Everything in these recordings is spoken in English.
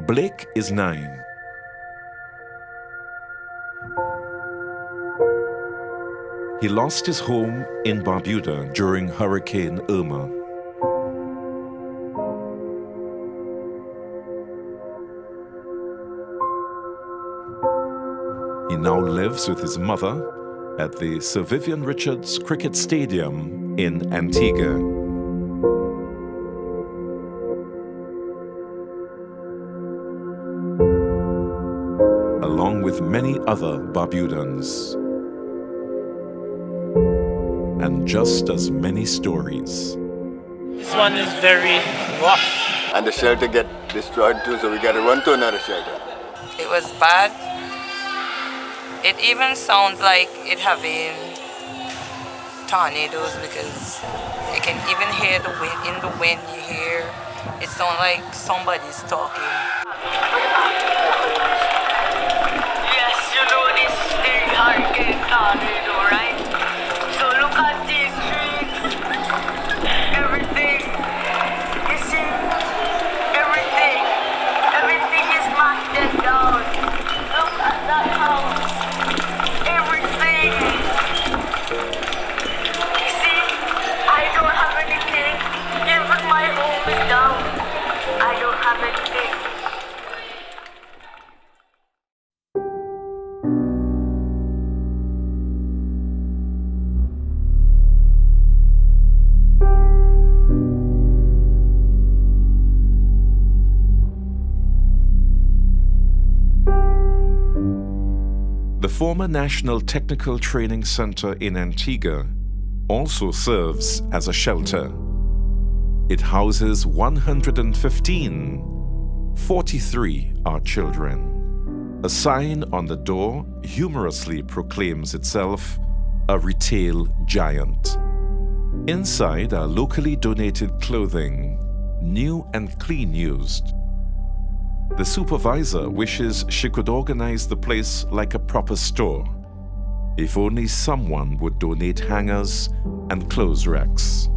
Blake is 9. He lost his home in Barbuda during Hurricane Irma. He now lives with his mother at the Sir Vivian Richards Cricket Stadium in Antigua. Along with many other Barbudans. And just as many stories. This one is very rough. And the shelter get destroyed too, so we got to run to another shelter. It was bad. It even sounds like it having tornadoes because you can even hear the wind. In the wind you hear, it sounds like somebody's talking. Yes, you know this thing hurricane tornado, right? So look at these trees, everything. You see, everything is mashed down. Look at that house. Everything. You see, I don't have anything. Even my home is down. I don't have anything. The former National Technical Training Center in Antigua also serves as a shelter. It houses 115. 43 are children. A sign on the door humorously proclaims itself a retail giant. Inside are locally donated clothing, new and clean used. The supervisor wishes she could organize the place like a proper store. If only someone would donate hangers and clothes racks.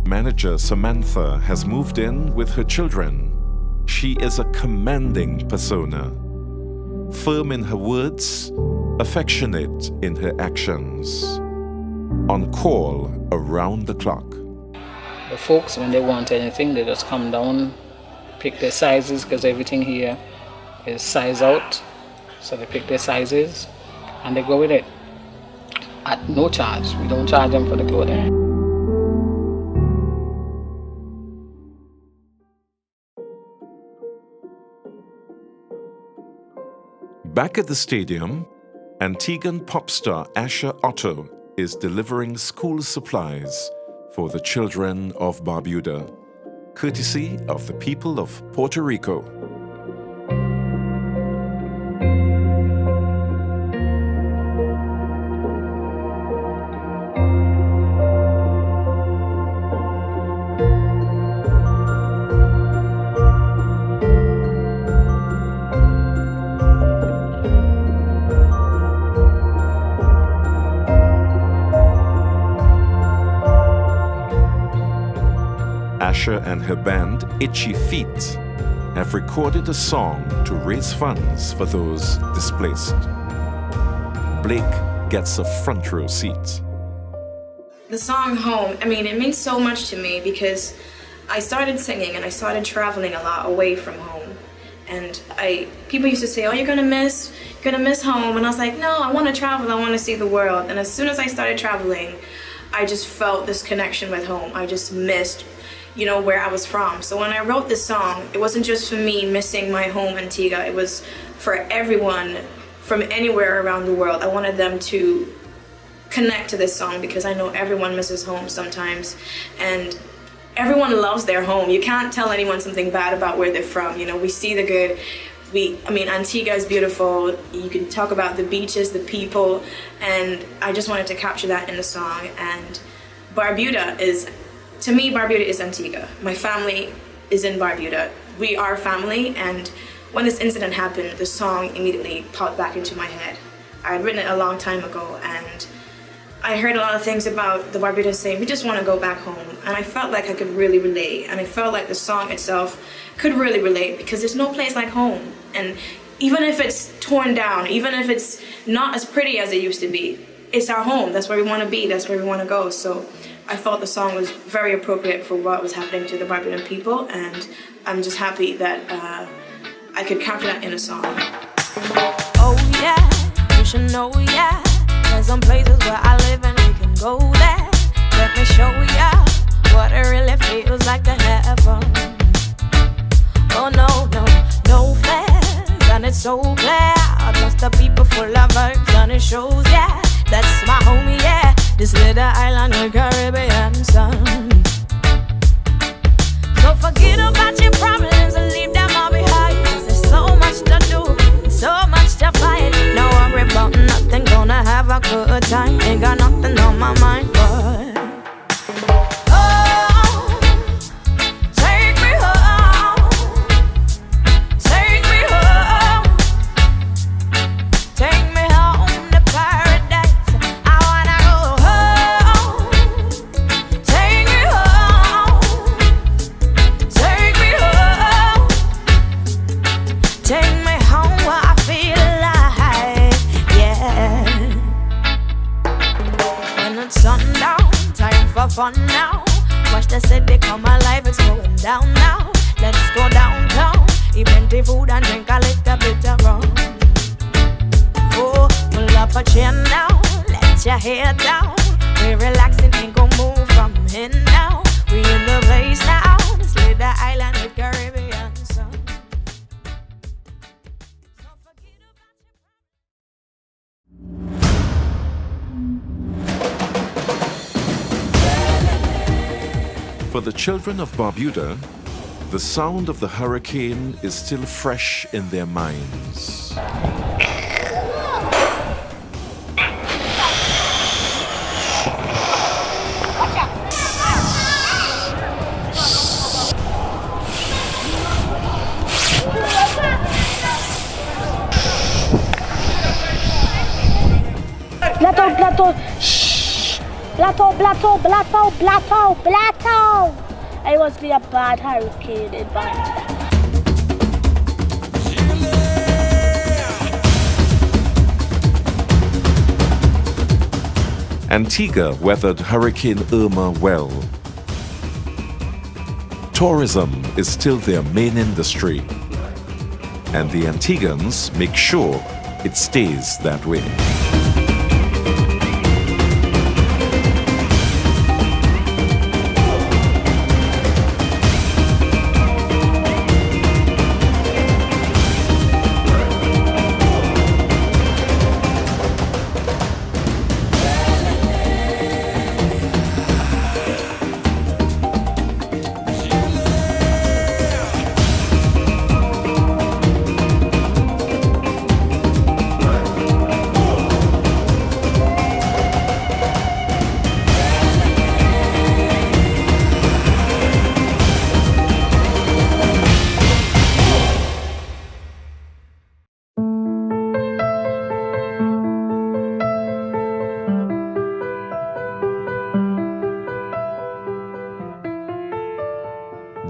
Manager Samantha has moved in with her children. She is a commanding persona. Firm in her words, affectionate in her actions. On call around the clock. The folks, when they want anything, they just come down, pick their sizes, because everything here is size out. So they pick their sizes and they go with it at no charge. We don't charge them for the clothing. Back at the stadium, Antiguan pop star Asher Otto is delivering school supplies for the children of Barbuda, courtesy of the people of Puerto Rico. Asher and her band, Itchy Feet, have recorded a song to raise funds for those displaced. Blake gets a front row seat. The song Home, I mean, it means so much to me because I started singing and I started traveling a lot away from home. And people used to say, oh, you're gonna miss home. And I was like, no, I wanna travel, I wanna see the world. And as soon as I started traveling, I just felt this connection with home. I just missed, where I was from. So when I wrote this song, it wasn't just for me missing my home, Antigua. It was for everyone from anywhere around the world. I wanted them to connect to this song because I know everyone misses home sometimes. And everyone loves their home. You can't tell anyone something bad about where they're from. We see the good. Antigua is beautiful. You can talk about the beaches, the people, and I just wanted to capture that in the song. And Barbuda is Antigua. My family is in Barbuda. We are family, and when this incident happened, the song immediately popped back into my head. I had written it a long time ago, and I heard a lot of things about the Barbuda saying, we just want to go back home. And I felt like I could really relate. And I felt like the song itself could really relate because there's no place like home. And even if it's torn down, even if it's not as pretty as it used to be, it's our home. That's where we want to be. That's where we want to go. So I felt the song was very appropriate for what was happening to the Barbudan people. And I'm just happy that I could capture that in a song. Oh yeah, you should know, yeah. There's some places where I live and we can go there. Let me show ya what it really feels like to have fun. Oh no, no, no fair, and it's so clear. Just the people full of vibes and it shows, yeah. That's my homie, yeah. This little island in the Caribbean sun. So forget about your problems and leave them all behind. There's so much to do, so much to find. No worry about nothing, gonna have a good time. Ain't got nothing on my mind, but fun now. Watch the city come alive, it's going down now. Let's go downtown, eat plenty food and drink a little bit of rum. Oh, pull up a chair now, let your hair down. We're relaxing, ain't gon' move from here now. We in the place now, this little island with Caribbean sun. For the children of Barbuda, the sound of the hurricane is still fresh in their minds. Plateau, shh. Plateau. It must be a bad hurricane in Barbuda. Antigua weathered Hurricane Irma well. Tourism is still their main industry, and the Antiguans make sure it stays that way.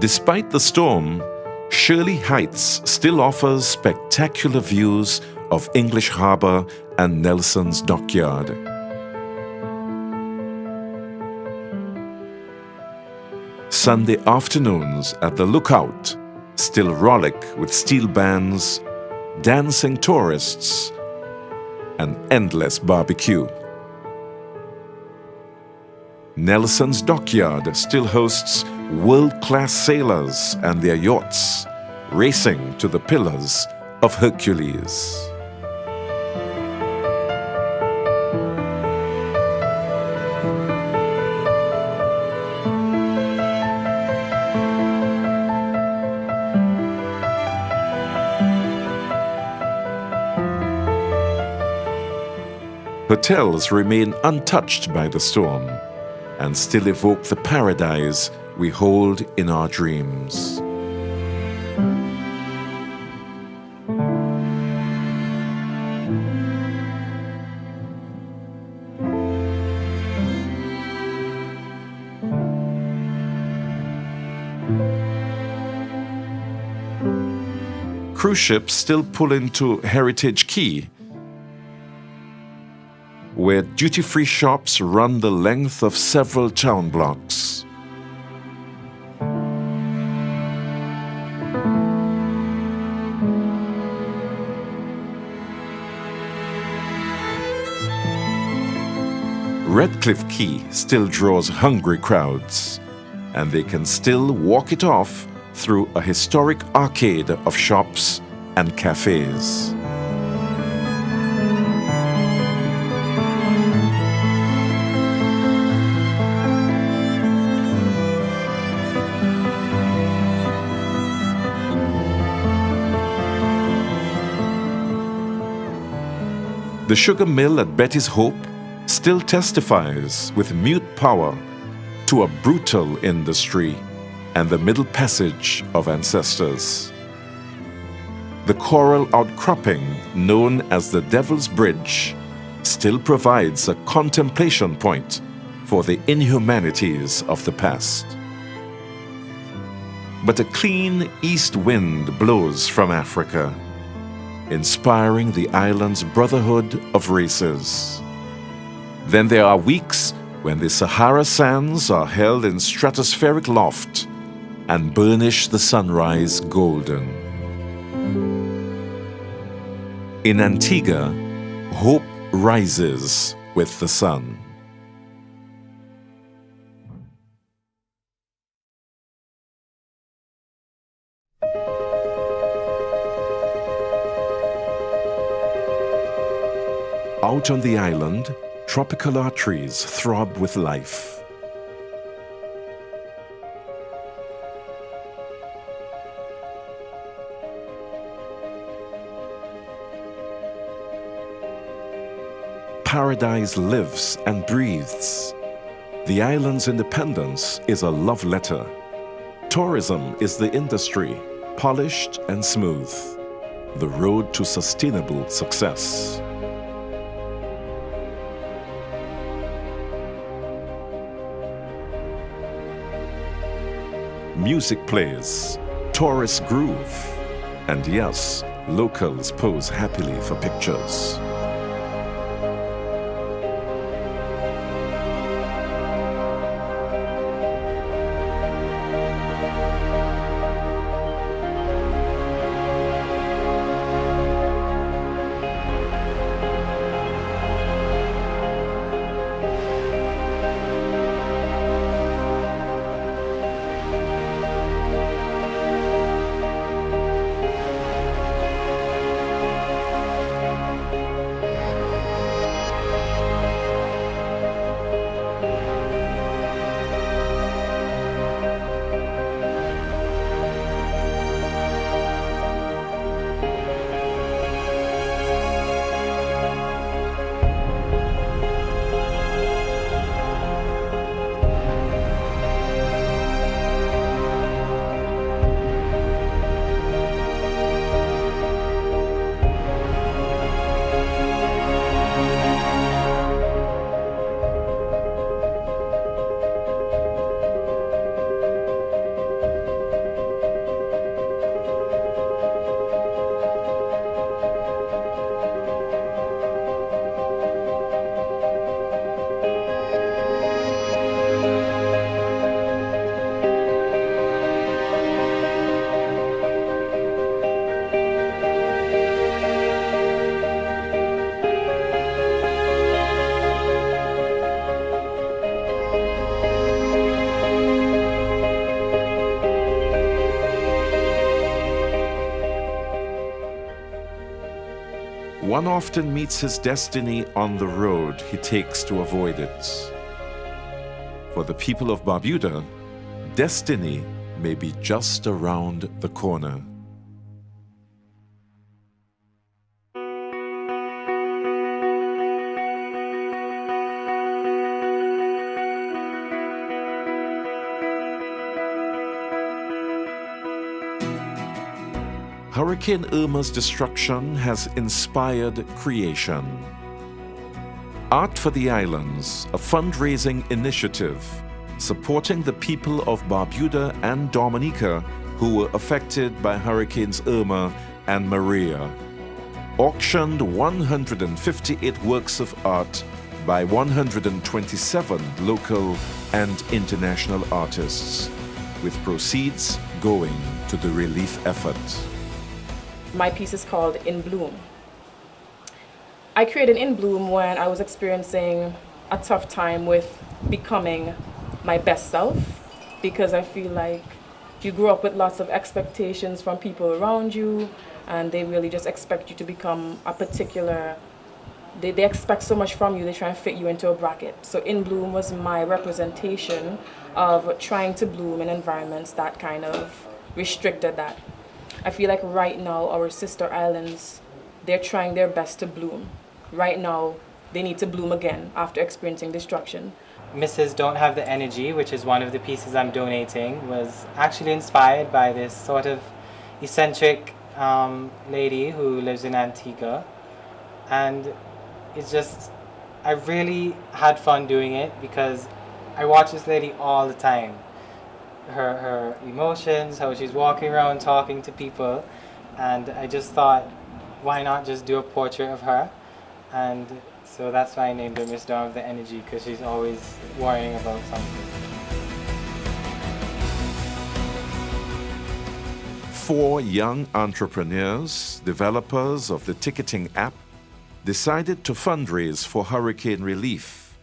Despite the storm, Shirley Heights still offers spectacular views of English Harbour and Nelson's Dockyard. Sunday afternoons at the Lookout still rollick with steel bands, dancing tourists, and endless barbecue. Nelson's Dockyard still hosts world-class sailors and their yachts racing to the pillars of Hercules. Hotels remain untouched by the storm and still evoke the paradise we hold in our dreams. Cruise ships still pull into Heritage Quay, where duty-free shops run the length of several town blocks. Redcliffe Quay still draws hungry crowds, and they can still walk it off through a historic arcade of shops and cafes. The sugar mill at Betty's Hope still testifies with mute power to a brutal industry and the Middle Passage of ancestors. The coral outcropping known as the Devil's Bridge still provides a contemplation point for the inhumanities of the past. But a clean east wind blows from Africa, inspiring the island's brotherhood of races. Then there are weeks when the Sahara sands are held in stratospheric loft and burnish the sunrise golden. In Antigua, hope rises with the sun. Out on the island, tropical arteries throb with life. Paradise lives and breathes. The island's independence is a love letter. Tourism is the industry, polished and smooth. The road to sustainable success. Music plays, tourists groove, and yes, locals pose happily for pictures. One often meets his destiny on the road he takes to avoid it. For the people of Barbuda, destiny may be just around the corner. Hurricane Irma's destruction has inspired creation. Art for the Islands, a fundraising initiative, supporting the people of Barbuda and Dominica who were affected by Hurricanes Irma and Maria, auctioned 158 works of art by 127 local and international artists, with proceeds going to the relief effort. My piece is called In Bloom. I created In Bloom when I was experiencing a tough time with becoming my best self, because I feel like you grow up with lots of expectations from people around you, and they really just expect you to become a particular, they expect so much from you, they try and fit you into a bracket. So In Bloom was my representation of trying to bloom in environments that kind of restricted that. I feel like right now our sister islands, they're trying their best to bloom. Right now they need to bloom again after experiencing destruction. Mrs. Don't Have the Energy, which is one of the pieces I'm donating, was actually inspired by this sort of eccentric lady who lives in Antigua. And it's just, I really had fun doing it because I watch this lady all the time. Her emotions, how she's walking around talking to people, and I just thought, why not just do a portrait of her? And so that's why I named her Miss Dawn of the Energy, because she's always worrying about something. 4 young entrepreneurs, developers of the ticketing app, decided to fundraise for hurricane relief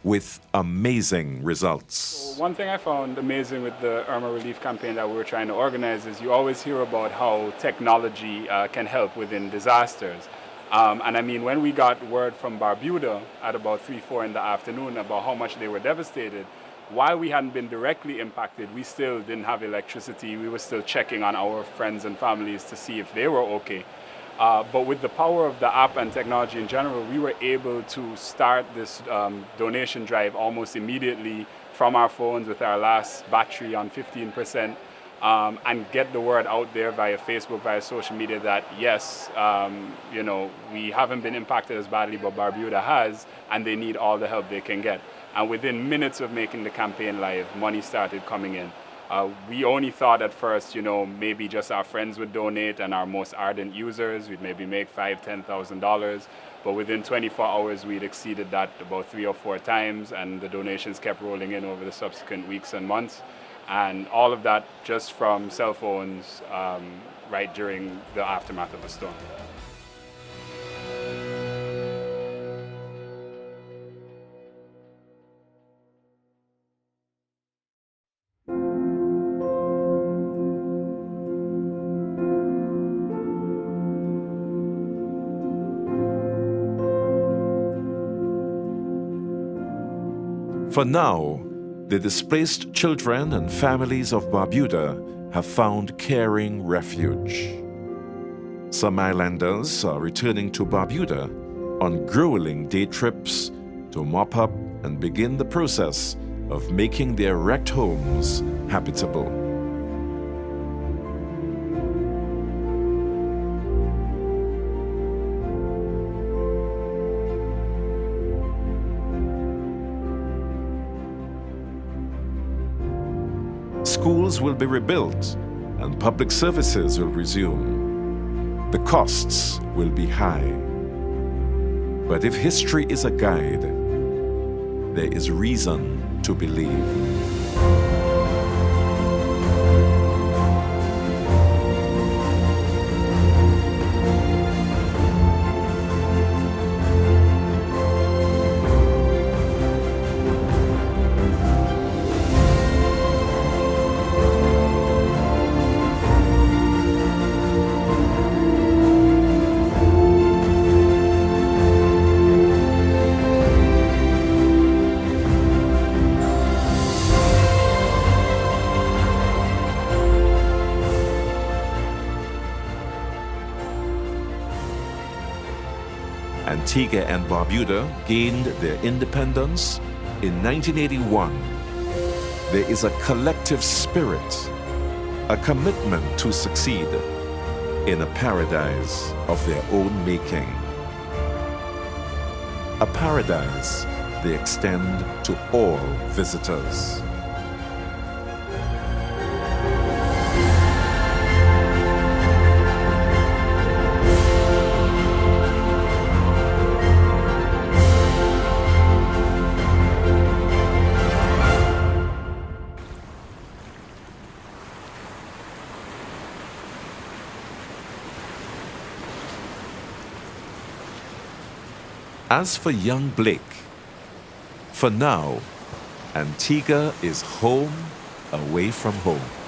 with amazing results. So one thing I found amazing with the Irma relief campaign that we were trying to organize is you always hear about how technology can help within disasters. And I mean, when we got word from Barbuda at about 3-4 in the afternoon about how much they were devastated, while we hadn't been directly impacted, we still didn't have electricity. We were still checking on our friends and families to see if they were okay. But with the power of the app and technology in general, we were able to start this donation drive almost immediately from our phones with our last battery on 15%. And get the word out there via Facebook, via social media that yes, you know, we haven't been impacted as badly, but Barbuda has, and they need all the help they can get. And within minutes of making the campaign live, money started coming in. We only thought at first, you know, maybe just our friends would donate and our most ardent users, we'd maybe make $5,000-$10,000. But within 24 hours, we'd exceeded that about 3 or 4 times, and the donations kept rolling in over the subsequent weeks and months. And all of that just from cell phones right during the aftermath of the storm. For now, the displaced children and families of Barbuda have found caring refuge. Some islanders are returning to Barbuda on grueling day trips to mop up and begin the process of making their wrecked homes habitable. Schools will be rebuilt and public services will resume. The costs will be high. But if history is a guide, there is reason to believe. Antigua and Barbuda gained their independence in 1981. There is a collective spirit, a commitment to succeed in a paradise of their own making. A paradise they extend to all visitors. As for young Blake, for now, Antigua is home away from home.